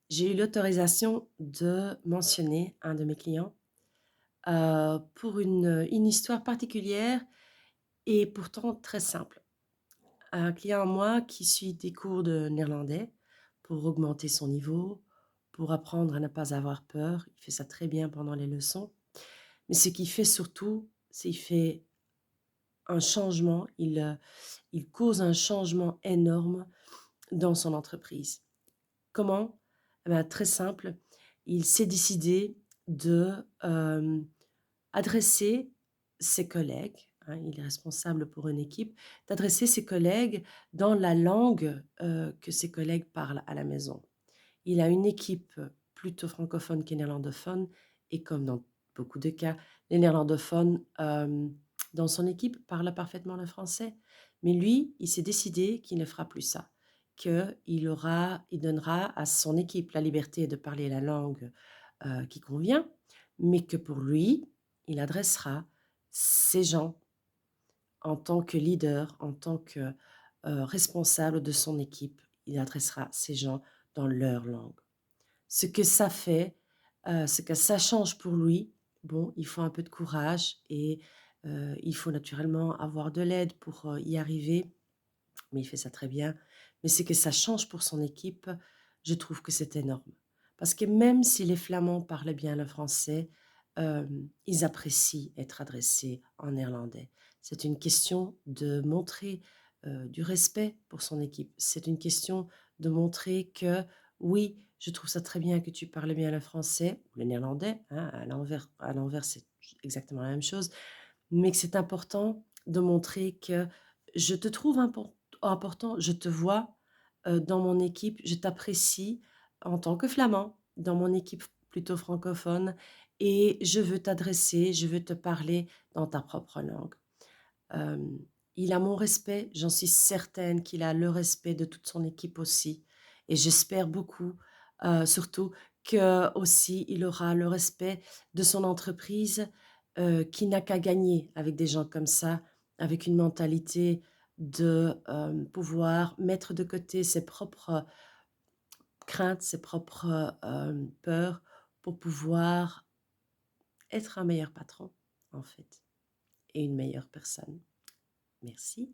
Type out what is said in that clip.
J'ai eu l'autorisation de mentionner un de mes clients, pour une histoire particulière et pourtant très simple. Un client à moi qui suit des cours de néerlandais pour augmenter son niveau, pour apprendre à ne pas avoir peur. Il fait ça très bien pendant les leçons. Mais ce qu'il fait surtout, c'est il fait un changement, il cause un changement énorme dans son entreprise. Comment? Eh ben, très simple, il s'est décidé de, adresser ses collègues, hein, il est responsable pour une équipe, d'adresser ses collègues dans la langue, que ses collègues parlent à la maison. Il a une équipe plutôt francophone que néerlandophone et comme dans beaucoup de cas, les néerlandophones, dans son équipe parlent parfaitement le français. Mais lui, il s'est décidé qu'il ne fera plus ça, il donnera à son équipe la liberté de parler la langue, qui convient, mais que pour lui, il adressera ces gens en tant que leader, en tant que, responsable de son équipe. Il adressera ces gens dans leur langue. Ce que ça fait, ce que ça change pour lui, bon, il faut un peu de courage et il faut naturellement avoir de l'aide pour, y arriver, mais il fait ça très bien. Mais ce que ça change pour son équipe, je trouve que c'est énorme. Parce que même si les Flamands parlent bien le français, ils apprécient être adressés en néerlandais. C'est une question de montrer, du respect pour son équipe. C'est une question de montrer que: «Oui, je trouve ça très bien que tu parles bien le français» ou le néerlandais, hein, à l'envers, c'est exactement la même chose, mais que c'est important de montrer que je te trouve important, je te vois, dans mon équipe, je t'apprécie en tant que flamand, dans mon équipe plutôt francophone et je veux t'adresser, je veux te parler dans ta propre langue. Hem, il a mon respect, j'en suis certaine qu'il a le respect de toute son équipe aussi et j'espère beaucoup, surtout qu'aussi il aura le respect de son entreprise, qui n'a qu'à gagner avec des gens comme ça, avec une mentalité de, pouvoir mettre de côté ses propres craintes, ses propres, peurs pour pouvoir être un meilleur patron, en fait et une meilleure personne. Merci.